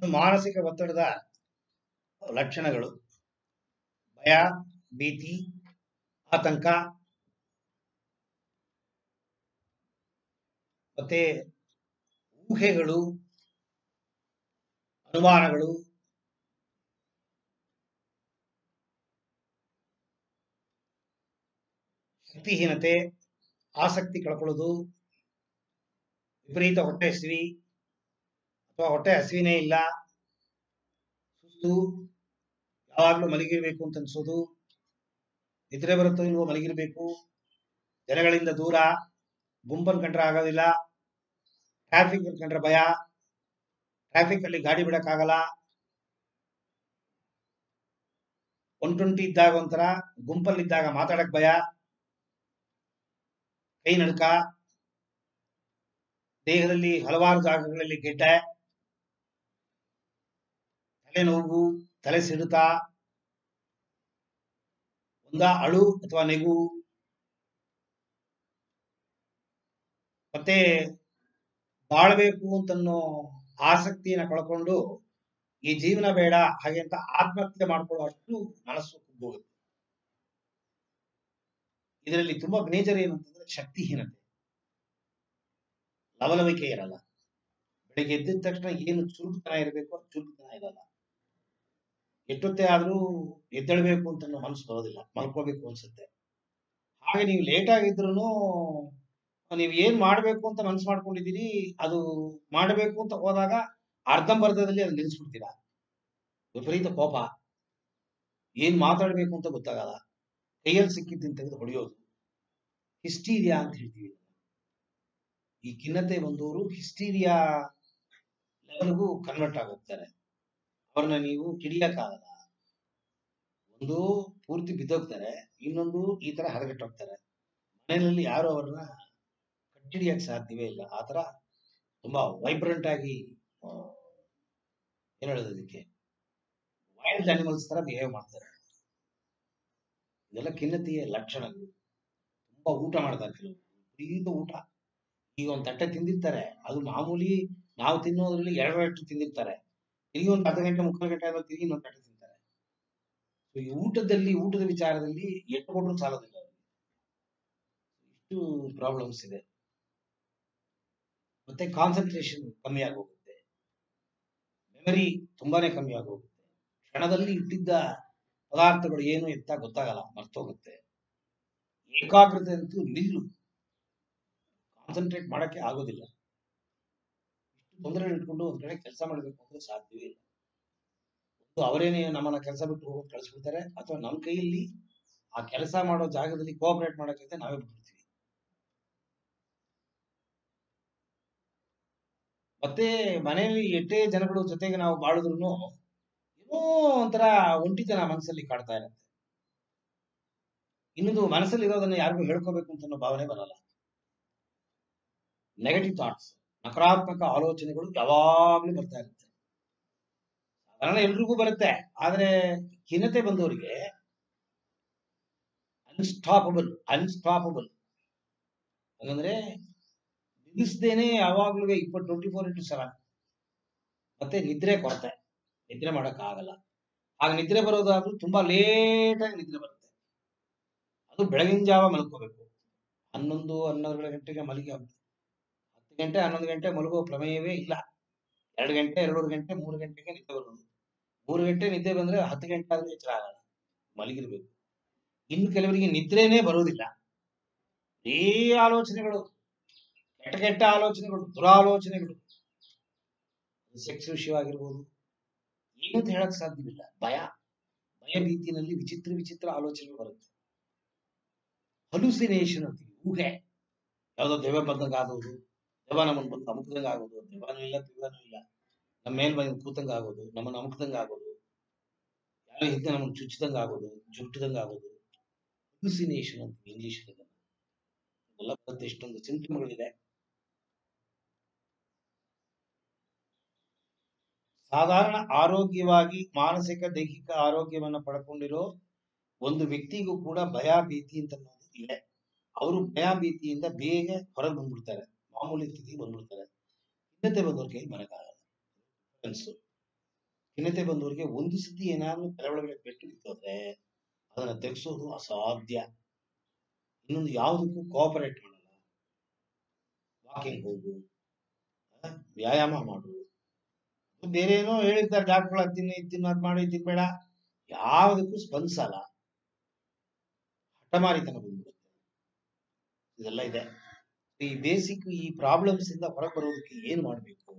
ಮಾನಸಿಕ ಒತ್ತಡದ ಲಕ್ಷಣಗಳು ಭಯ, ಭೀತಿ, ಆತಂಕ ಮತ್ತೆ ಊಹೆಗಳು, ಅನುಮಾನಗಳು, ಶಕ್ತಿಹೀನತೆ, ಆಸಕ್ತಿ ಕಳ್ಕೊಳ್ಳೋದು, ವಿಪರೀತ ಹೊಟ್ಟೆ ಹಸಿವಿ ಅಥವಾ ಹೊಟ್ಟೆ ಹಸಿವಿನೇ ಇಲ್ಲ, ಸುಸ್ತು, ಯಾವಾಗಲೂ ಮಲಗಿರ್ಬೇಕು ಅಂತ ಅನ್ಸೋದು, ನಿದ್ರೆ ಬರುತ್ತೋ ಇಲ್ವೋ ಮಲಗಿರ್ಬೇಕು, ಜನಗಳಿಂದ ದೂರ, ಗುಂಪನ್ನು ಕಂಡ್ರೆ ಆಗೋದಿಲ್ಲ, ಟ್ರಾಫಿಕ್ ಕಂಡ್ರೆ ಭಯ, ಟ್ರಾಫಿಕ್ ಅಲ್ಲಿ ಗಾಡಿ ಬಿಡಕ್ಕಾಗಲ್ಲ, ಒಂಟೊಂಟಿ ಇದ್ದಾಗ ಒಂಥರ, ಗುಂಪಲ್ಲಿದ್ದಾಗ ಮಾತಾಡಕ್ ಭಯ, ಕೈ ನಡುಕ, ದೇಹದಲ್ಲಿ ಹಲವಾರು ಜಾಗಗಳಲ್ಲಿ ಗೆಡ್ಡೆ, ತಲೆನೋವು, ತಲೆ ಸಿಡುತ, ಅಳು ಅಥವಾ ನೆಗು, ಮತ್ತೆ ಬಾಳ್ಬೇಕು ಅಂತನ್ನೋ ಆಸಕ್ತಿಯನ್ನ ಕಳ್ಕೊಂಡು ಈ ಜೀವನ ಬೇಡ ಹಾಗೆ ಅಂತ ಆತ್ಮಹತ್ಯೆ ಮಾಡ್ಕೊಳ್ಳೋ ಅಷ್ಟು ಮನಸ್ಸು ಕುಗ್ಗೋಗುತ್ತೆ. ಇದರಲ್ಲಿ ತುಂಬಾ ಮೇಜರ್ ಏನಂತಂದ್ರೆ ಶಕ್ತಿಹೀನತೆ, ಲವಲವಿಕೆ ಇರಲ್ಲ. ಬೆಳಿಗ್ಗೆ ಎದ್ದಿದ ತಕ್ಷಣ ಏನು ಚುರುಕುತನ ಇರಬೇಕು ಅದು ಚುರುಕುತನ ಇರಲ್ಲ. ಎಷ್ಟೊತ್ತೇ ಆದ್ರೂ ಎದ್ದೇಳ್ಬೇಕು ಅಂತ ಮನಸ್ಸು ಬರೋದಿಲ್ಲ, ಮಲ್ಕೋಬೇಕು ಅನ್ಸುತ್ತೆ. ಹಾಗೆ ನೀವು ಲೇಟ್ ಆಗಿದ್ರು ನೀವು ಏನ್ ಮಾಡ್ಬೇಕು ಅಂತ ಮನಸ್ಸು ಮಾಡ್ಕೊಂಡಿದ್ದೀರಿ ಅದು ಮಾಡಬೇಕು ಅಂತ ಹೋದಾಗ ಅರ್ಧಂಬರ್ಧದಲ್ಲಿ ಅದು ನಿಲ್ಲಿಸ್ಬಿಡ್ತೀರಾ. ವಿಪರೀತ ಕೋಪ, ಏನ್ ಮಾತಾಡ್ಬೇಕು ಅಂತ ಗೊತ್ತಾಗಲ್ಲ, ಕೈಯಲ್ಲಿ ಸಿಕ್ಕಿದ್ದನ್ನು ತೆಗೆದು ಹೊಡೆಯೋದು, ಹಿಸ್ಟೀರಿಯಾ ಅಂತ ಹೇಳ್ತೀವಿ. ಈ ಖಿನ್ನತೆ ಬಂದವರು ಹಿಸ್ಟೀರಿಯಾ ಲೆವೆಲ್ಗೂ ಕನ್ವರ್ಟ್ ಆಗೋಗ್ತಾರೆ. ಅವ್ರನ್ನ ನೀವು ಕಿಡಿಯಕ್ಕಾಗಲ್ಲ. ಒಂದು ಪೂರ್ತಿ ಬಿದ್ದೋಗ್ತಾರೆ, ಇನ್ನೊಂದು ಈ ತರ ಹದಗೆಟ್ಟೋಗ್ತಾರೆ. ಮನೆಯಲ್ಲಿ ಯಾರು ಅವ್ರನ್ನ ಕಟ್ಟಿಡಿಯಕ್ಕೆ ಸಾಧ್ಯವೇ ಇಲ್ಲ. ಆತರ ತುಂಬಾ ವೈಬ್ರೆಂಟ್ ಆಗಿ ಏನ್ ಹೇಳೋದು ಅದಕ್ಕೆ, ವೈಲ್ಡ್ ಅನಿಮಲ್ಸ್ ತರ ಬಿಹೇವ್ ಮಾಡ್ತಾರೆ. ಇದೆಲ್ಲ ಖಿನ್ನತೆಯ ಲಕ್ಷಣಗಳು. ತುಂಬಾ ಊಟ ಮಾಡ್ತಾರೆ ಕೆಲವರು, ವಿಪರೀತ ಊಟ. ಈಗ ಒಂದು ತಟ್ಟೆ ತಿಂದಿರ್ತಾರೆ, ಅದು ಮಾಮೂಲಿ ನಾವು ತಿನ್ನೋದ್ರಲ್ಲಿ 2 ತಿಂದಿರ್ತಾರೆ. ತಿರುಗಿ ಒಂದು ಅರ್ಧ ಗಂಟೆ ಮುಕ್ಕಾಲು ಗಂಟೆ ಆದ್ಮೇಲೆ ತಿರುಗಿ ಇನ್ನೊಂದು ತಟ್ಟೆ ತಿಂತಾರೆ. ಈ ಊಟದ ವಿಚಾರದಲ್ಲಿ ಎಷ್ಟು ಕೊಟ್ಟರು ಸಾಲೋದಿಲ್ಲ. ಇಷ್ಟು ಪ್ರಾಬ್ಲಮ್ಸ್ ಇದೆ. ಮತ್ತೆ ಕಾನ್ಸಂಟ್ರೇಷನ್ ಕಮ್ಮಿ ಆಗೋಗುತ್ತೆ, ಮೆಮರಿ ತುಂಬಾನೇ ಕಮ್ಮಿ ಆಗೋಗುತ್ತೆ. ಕ್ಷಣದಲ್ಲಿ ಇಟ್ಟಿದ್ದ ಪದಾರ್ಥಗಳು ಏನು ಎತ್ತ ಗೊತ್ತಾಗಲ್ಲ, ಮರ್ತೋಗುತ್ತೆ. ಏಕಾಗ್ರತೆ ಅಂತೂ ನಿಲ್ಲು, ಕಾನ್ಸಂಟ್ರೇಟ್ ಮಾಡಕ್ಕೆ ಆಗೋದಿಲ್ಲ. ಇಷ್ಟು ತೊಂದರೆ ಇಟ್ಕೊಂಡು ಒಂದ್ ಕಡೆ ಕೆಲಸ ಮಾಡಬೇಕು ಅಂದ್ರೆ ಸಾಧ್ಯವೇ ಇಲ್ಲ. ಒಂದು ಅವರೇನೆ ನಮ್ಮನ್ನ ಕೆಲಸ ಬಿಟ್ಟು ಹೋಗೋದು ಕಳಿಸ್ಬಿಡ್ತಾರೆ, ಅಥವಾ ನಮ್ಮ ಕೈಯಲ್ಲಿ ಆ ಕೆಲಸ ಮಾಡೋ ಜಾಗದಲ್ಲಿ ಕೋಆಪರೇಟ್ ಮಾಡಕ್ಕೆ ನಾವೇ ಬಿಟ್ಬಿಡ್ತೀವಿ. ಮತ್ತೆ ಮನೆಯಲ್ಲಿ ಎಷ್ಟೇ ಜನಗಳು ಜೊತೆಗೆ ನಾವು ಬಾಳಿದ್ರು ಏನೋ ಒಂಥರ ಒಂಟಿತನ ಮನಸ್ಸಲ್ಲಿ ಕಾಡ್ತಾ ಇರುತ್ತೆ. ಇನ್ನೊಂದು ಮನಸ್ಸಲ್ಲಿ ಇರೋದನ್ನ ಯಾರಿಗೂ ಹೇಳ್ಕೋಬೇಕು ಅಂತ ಭಾವನೆ ಬರಲ್ಲ. ನೆಗೆಟಿವ್ ಥಾಟ್ಸ್, ನಕಾರಾತ್ಮಕ ಆಲೋಚನೆಗಳು ಯಾವಾಗ್ಲೂ ಬರ್ತಾ ಇರುತ್ತೆ. ಸಾಧಾರಣ ಎಲ್ರಿಗೂ ಬರುತ್ತೆ, ಆದ್ರೆ ಖಿನ್ನತೆ ಬಂದವರಿಗೆ ಅನ್ಸ್ಟಾಪಬಲ್ ಹಂಗಂದ್ರೆ ನಿಲ್ಲಿಸ್ದೇನೆ ಯಾವಾಗ್ಲೂ 24x7. ಮತ್ತೆ ನಿದ್ರೆ ಕೊರತೆ, ನಿದ್ರೆ ಮಾಡಕ್ ಆಗಲ್ಲ. ಆಗ ನಿದ್ರೆ ಬರೋದಾದ್ರೂ ತುಂಬಾ ಲೇಟ್ ಆಗಿ ನಿದ್ರೆ ಬರುತ್ತೆ. ಅದು ಬೆಳಗಿನ ಜಾವ ಮಲ್ಕೋಬೇಕು. 11-12 ಗಂಟೆಗೆ ಮಲಗಿ 10 ಗಂಟೆ 11 ಗಂಟೆ ಮಲಗುವ ಪ್ರಮೇಯವೇ ಇಲ್ಲ. 2 ಗಂಟೆ 2 ಗಂಟೆ 3 ಗಂಟೆಗೆ ನಿದ್ದೆ ಬರೋದು. 3 ಗಂಟೆ ನಿದ್ದೆ ಬಂದ್ರೆ 10 ಗಂಟೆ ಆದ್ರೂ ಎಚ್ಚರ ಆಗಲ್ಲ, ಮಲಗಿರ್ಬೇಕು. ಇನ್ನು ಕೆಲವರಿಗೆ ನಿದ್ರೇನೆ ಬರೋದಿಲ್ಲ. ಈ ಆಲೋಚನೆಗಳು, ಕೆಟ್ಟ ಆಲೋಚನೆಗಳು, ದುರಾಲೋಚನೆಗಳು, ಸೆಕ್ಸ್ ವಿಷಯವಾಗಿರ್ಬೋದು, ಏನಂತ ಹೇಳಕ್ ಸಾಧ್ಯವಿಲ್ಲ. ಭಯ ಭೀತಿನಲ್ಲಿ ವಿಚಿತ್ರ ಆಲೋಚನೆಗಳು ಬರುತ್ತೆ. ಹಲುಸಿನೇಷನ್ ಅಂತೀವಿ, ಊಹೆ. ಯಾವ್ದೋ ದೆವ್ವ ಬಂದಂಗ ಆಗೋದು, ದೆವ್ವ ನಮ್ಮನ್ನು ಬಂದು ಅಮುಕ್ದಂಗ ಆಗೋದು, ದೆವ್ವನೂ ಇಲ್ಲ ದೆವ್ವನೂ ಇಲ್ಲ, ನಮ್ಮ ಮೇಲ್ ಬಂದು ಕೂತಂಗ ಆಗೋದು, ನಮ್ಮನ್ನು ಅಮುಕ್ದಂಗ ಆಗೋದು, ಯಾರೋ ಹಿಂದೆ ನಮ್ಮನ್ನು ಚುಚ್ಚಿದಂಗ ಆಗೋದು, ಜುಟ್ಟದಂಗ ಆಗೋದು. ಹಲುಸಿನೇಷನ್ ಅಂತ ಇಂಗ್ಲಿಷ್ ಎಲ್ಲ ಬರುತ್ತೆ. ಇಷ್ಟೊಂದು ಸಿಂಪ್ಟಮ್ಗಳಿದೆ. ಸಾಧಾರಣ ಆರೋಗ್ಯವಾಗಿ ಮಾನಸಿಕ ದೈಹಿಕ ಆರೋಗ್ಯವನ್ನ ಪಡ್ಕೊಂಡಿರೋ ಒಂದು ವ್ಯಕ್ತಿಗೂ ಕೂಡ ಭಯ ಭೀತಿ ಅಂತ ಇದೆ. ಅವರು ಭಯ ಭೀತಿಯಿಂದ ಬೇಗ ಹೊರಗೆ ಬಂದ್ಬಿಡ್ತಾರೆ, ಮಾಮೂಲಿ ಸ್ಥಿತಿಗೆ ಬಂದ್ಬಿಡ್ತಾರೆ. ಖಿನ್ನತೆ ಬಂದವ್ರ ಕೈ ಬರಕ್ಕಾಗಲ್ಲ. ಖಿನ್ನತೆ ಬಂದವರಿಗೆ ಒಂದು ಸತಿ ಏನಾದ್ರು ತಲೆ ಒಳಗಡೆ ಪೆಟ್ಟು ಬಿತ್ತೋದ್ರೆ ಅದನ್ನ ತೆಗೆಸೋದು ಅಸಾಧ್ಯ. ಇನ್ನೊಂದು ಯಾವುದಕ್ಕೂ ಕೋಆಪರೇಟ್ ಮಾಡಲ್ಲ. ವಾಕಿಂಗ್ ಹೋಗು, ವ್ಯಾಯಾಮ ಮಾಡು, ಬೇರೆ ಏನೋ ಹೇಳಿರ್ತಾರೆ ಡಾಕ್ಟರ್, ತಿನ್ನು ಅದ್ ಮಾಡಿ ತಿನ್ಬೇಡ, ಯಾವುದಕ್ಕೂ ಸ್ಪಂದಿಸಲ್ಲ. ಹಠಮಾರಿತನ ಬಂದ್ಬಿಡುತ್ತೆ. ಇದೆಲ್ಲ ಇದೆ. ಈ ಬೇಸಿಕ್ ಈ ಪ್ರಾಬ್ಲಮ್ಸ್ ಇಂದ ಹೊರಗೆ ಬರೋದಕ್ಕೆ ಏನ್ ಮಾಡ್ಬೇಕು?